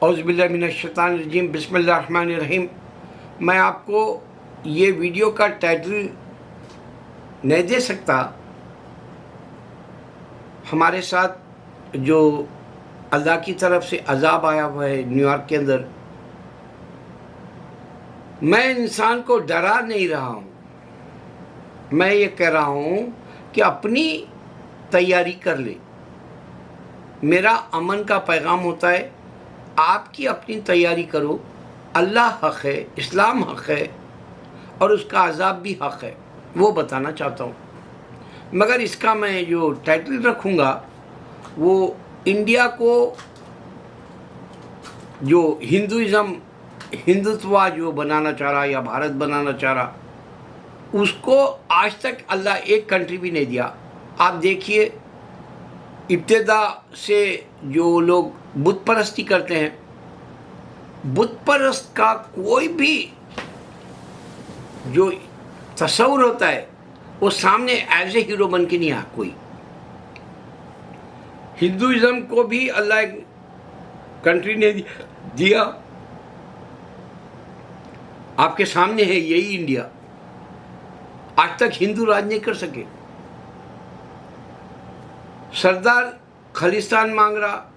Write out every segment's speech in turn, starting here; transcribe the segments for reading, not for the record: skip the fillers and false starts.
औज़ुबिल्लाहि मिनश्शैतानिर्रजीम बिस्मिल्लाहिर्रहमानिर्रहीम। मैं आपको ये वीडियो का टाइटल नहीं दे सकता। हमारे साथ जो अल्लाह की तरफ से अज़ाब आया हुआ है न्यूयॉर्क के अंदर, मैं इंसान को डरा नहीं रहा हूँ। मैं ये कह रहा हूँ कि अपनी तैयारी कर ले। मेरा अमन का पैगाम होता है, आपकी अपनी तैयारी करो। अल्लाह हक़ है, इस्लाम हक़ है और उसका अज़ाब भी हक़ है, वो बताना चाहता हूँ। मगर इसका मैं जो टाइटल रखूँगा वो इंडिया को जो हिंदुत्व जो बनाना चाह रहा या भारत बनाना चाह रहा, उसको आज तक अल्लाह एक कंट्री भी नहीं दिया। आप देखिए, इब्तिदा से जो लोग बुत परस्ती करते हैं, बुत परस्त का कोई भी जो तस्वुर होता है वो सामने एज ए हीरो बन के नहीं आया कोई। हिंदुइज्म को भी अल्लाह एक कंट्री ने दिया, आपके सामने है यही इंडिया। आज तक हिंदू राज नहीं कर सके। सरदार खालिस्तान मांग रहा,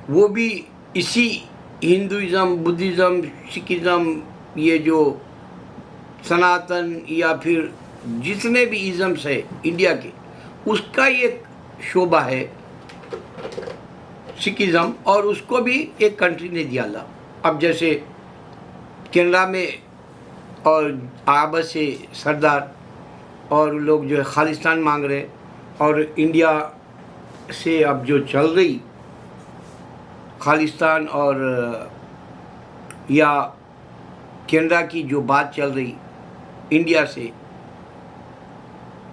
वो भी इसी हिंदुइज्म, बुद्धिज़्म, सिखिज़्म, ये जो सनातन या फिर जितने भी इज़म्स है इंडिया के, उसका ये शोभा है सिखिज़्म, और उसको भी एक कंट्री ने दिया अल्लाह। अब जैसे कनाडा में और आबा से सरदार और लोग जो है खालिस्तान मांग रहे, और इंडिया से अब जो चल रही खालिस्तान और या कनाडा की जो बात चल रही इंडिया से,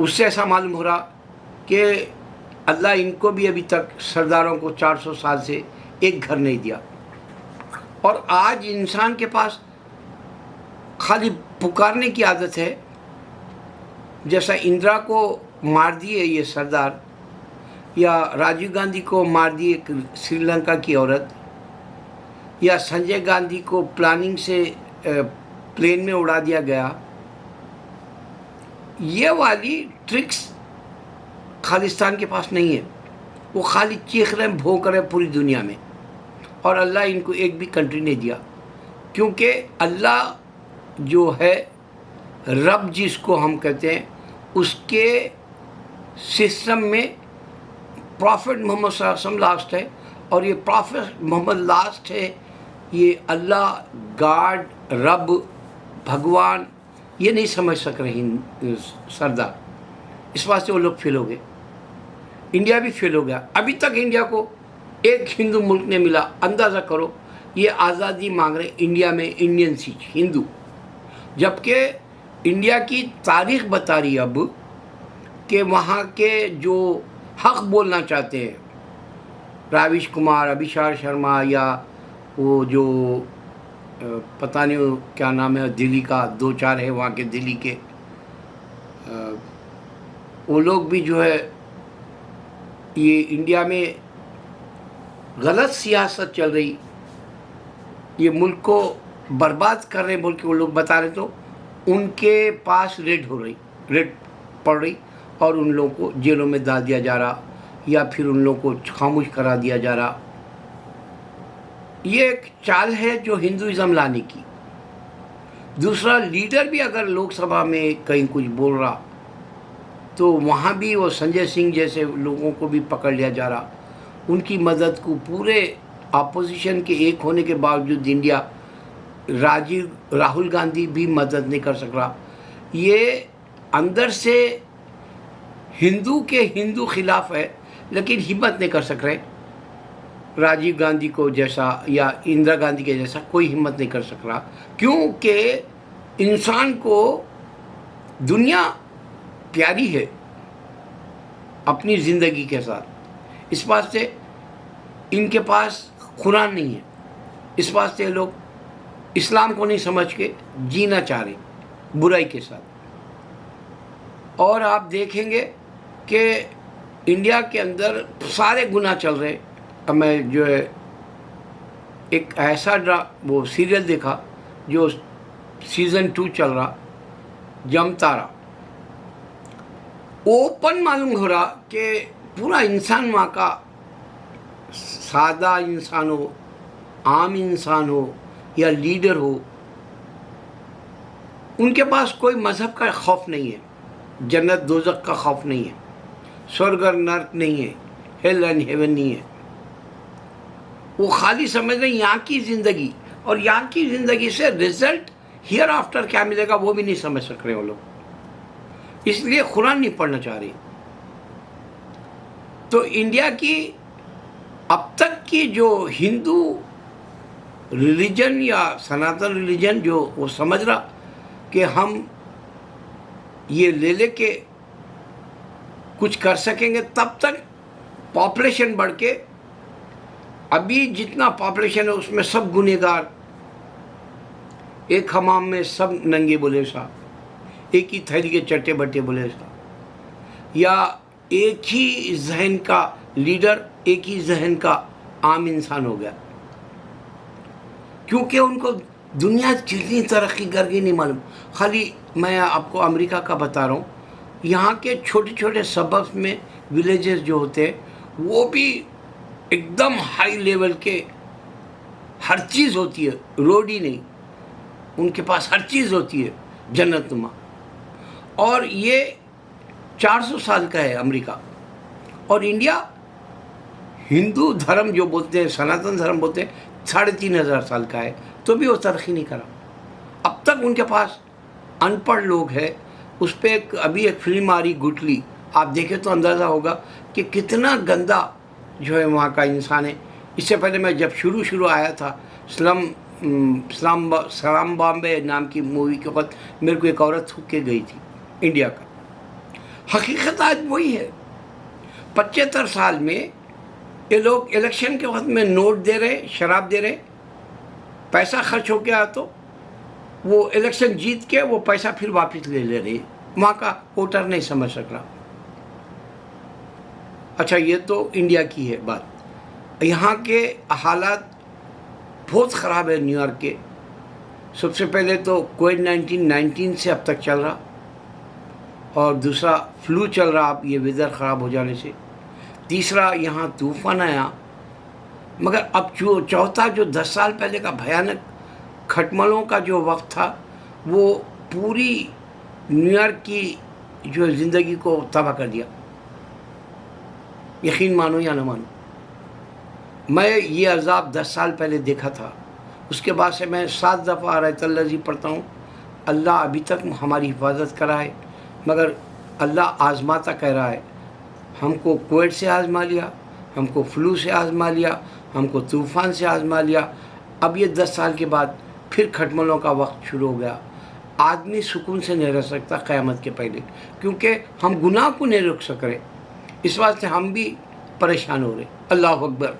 उससे ऐसा मालूम हो रहा कि अल्लाह इनको भी अभी तक सरदारों को 400 साल से एक घर नहीं दिया। और आज इंसान के पास खाली पुकारने की आदत है। जैसा इंदिरा को मार दिए ये सरदार, या राजीव गांधी को मार दिए श्रीलंका की औरत, या संजय गांधी को प्लानिंग से प्लेन में उड़ा दिया गया, ये वाली ट्रिक्स खालिस्तान के पास नहीं है। वो खाली चीख रहे, भौंक रहे पूरी दुनिया में, और अल्लाह इनको एक भी कंट्री नहीं दिया। क्योंकि अल्लाह जो है रब जिसको हम कहते हैं, उसके सिस्टम में प्रॉफिट मोहम्मद सल्लल्लाहु अलैहि वसल्लम लास्ट है, और ये प्रॉफिट मोहम्मद लास्ट है। ये अल्लाह, गॉड, रब, भगवान ये नहीं समझ सक रहे सरदार। इस वास्ते वो लोग फेल हो गए। इंडिया भी फेल हो गया। अभी तक इंडिया को एक हिंदू मुल्क ने मिला। अंदाज़ा करो, ये आज़ादी मांग रहे इंडिया में इंडियन सिख हिंदू, जबकि इंडिया की तारीख़ बता रही अब कि वहाँ के जो हक़ बोलना चाहते हैं, राविश कुमार, अभिषार शर्मा, या वो जो पता नहीं वो क्या नाम है, दिल्ली का 2-4 है वहाँ के दिल्ली के, वो लोग भी जो है ये इंडिया में गलत सियासत चल रही, ये मुल्क को बर्बाद कर रहे बोल के वो लोग बता रहे, तो उनके पास रेड पड़ रही और उन लोगों को जेलों में डाल दिया जा रहा, या फिर उन लोगों को खामोश करा दिया जा रहा। ये एक चाल है जो हिंदुइज्म लाने की। दूसरा, लीडर भी अगर लोकसभा में कहीं कुछ बोल रहा, तो वहाँ भी वो संजय सिंह जैसे लोगों को भी पकड़ लिया जा रहा। उनकी मदद को पूरे अपोजिशन के एक होने के बावजूद इंडिया, राहुल गांधी भी मदद नहीं कर सक रहा। ये अंदर से हिंदू खिलाफ है, लेकिन हिम्मत नहीं कर सक रहे। राजीव गांधी को जैसा या इंदिरा गांधी के जैसा कोई हिम्मत नहीं कर सक रहा, क्योंकि इंसान को दुनिया प्यारी है अपनी ज़िंदगी के साथ। इस बात से इनके पास कुरान नहीं है, इस बात से लोग इस्लाम को नहीं समझ के जीना चाह रहे बुराई के साथ। और आप देखेंगे कि इंडिया के अंदर सारे गुनाह चल रहे। अब मैं जो है एक ऐसा वो सीरियल देखा जो सीज़न 2 चल रहा, जमतारा। ओपन मालूम हो रहा कि पूरा इंसान वहाँ का सादा इंसान हो, आम इंसान हो या लीडर हो, उनके पास कोई मज़हब का खौफ नहीं है, जन्नत दोज़ख का खौफ नहीं है, स्वर्ग और नर्क नहीं है, हेल एंड हेवन नहीं है। वो खाली समझ रहे यहाँ की ज़िंदगी, और यहाँ की ज़िंदगी से रिजल्ट हियर आफ्टर क्या मिलेगा वो भी नहीं समझ सक रहे वो लोग, इसलिए कुरान नहीं पढ़ना चाह रहे। तो इंडिया की अब तक की जो हिंदू रिलीजन या सनातन रिलीजन जो वो समझ रहा कि हम ये ले लेके कुछ कर सकेंगे, तब तक पॉपुलेशन बढ़ के अभी जितना पॉपुलेशन है उसमें सब गुनहगार, एक हमाम में सब नंगे बोले सा, एक ही थैली के चट्टे बट्टे बोले सा, या एक ही जहन का लीडर, एक ही जहन का आम इंसान हो गया, क्योंकि उनको दुनिया कितनी तरक्की कर गई नहीं मालूम। खाली मैं आपको अमेरिका का बता रहा हूँ, यहाँ के छोटे छोटे सबर्ब्स में विलेजेस जो होते हैं वो भी एकदम हाई लेवल के, हर चीज़ होती है, रोड ही नहीं, उनके पास हर चीज़ होती है जन्नतनुमा। और ये 400 साल का है अमेरिका, और इंडिया हिंदू धर्म जो बोलते हैं, सनातन धर्म बोलते हैं, 3500 साल का है, तो भी वो तरक्की नहीं करा। अब तक उनके पास अनपढ़ लोग हैं। उस पर अभी एक फिल्म आ रही गुटली, आप देखें तो अंदाज़ा होगा कि कितना गंदा जो है वहाँ का इंसान है। इससे पहले मैं जब शुरू आया था सलाम बॉम्बे नाम की मूवी के वक्त, मेरे को एक औरत थूक के गई थी इंडिया का। हकीकत आज वही है। 75 साल में ये लोग इलेक्शन के वक्त में नोट दे रहे, शराब दे रहे, पैसा खर्च हो गया तो वो इलेक्शन जीत के वो पैसा फिर वापस ले रहे। वहाँ का वोटर नहीं समझ सक रहा। अच्छा, ये तो इंडिया की है बात। यहाँ के हालात बहुत ख़राब है न्यूयॉर्क के। सबसे पहले तो कोविड-19 से अब तक चल रहा, और दूसरा फ्लू चल रहा अब ये वेदर ख़राब हो जाने से। तीसरा यहाँ तूफ़ान आया। मगर अब जो चौथा जो 10 साल पहले का भयानक खटमलों का जो वक्त था, वो पूरी न्यूयॉर्क की जो ज़िंदगी को तबाह कर दिया। यकीन मानो या न मानो, मैं ये अज़ाब 10 साल पहले देखा था। उसके बाद से मैं 7 दफ़ा आयतुल्लाज़ी पढ़ता हूँ। अल्लाह अभी तक हमारी हिफाजत करा है, मगर अल्लाह आज़माता कह रहा है। हमको कोविड से आज़मा लिया, हमको फ्लू से आज़मा लिया, हमको तूफ़ान से आज़मा लिया। अब ये 10 साल के बाद फिर खटमलों का वक्त शुरू हो गया। आदमी सुकून से नहीं रह सकता क़यामत के पहले, क्योंकि हम गुनाह को नहीं रोक सक रहे। इस बात से हम भी परेशान हो रहे। अल्लाह अकबर।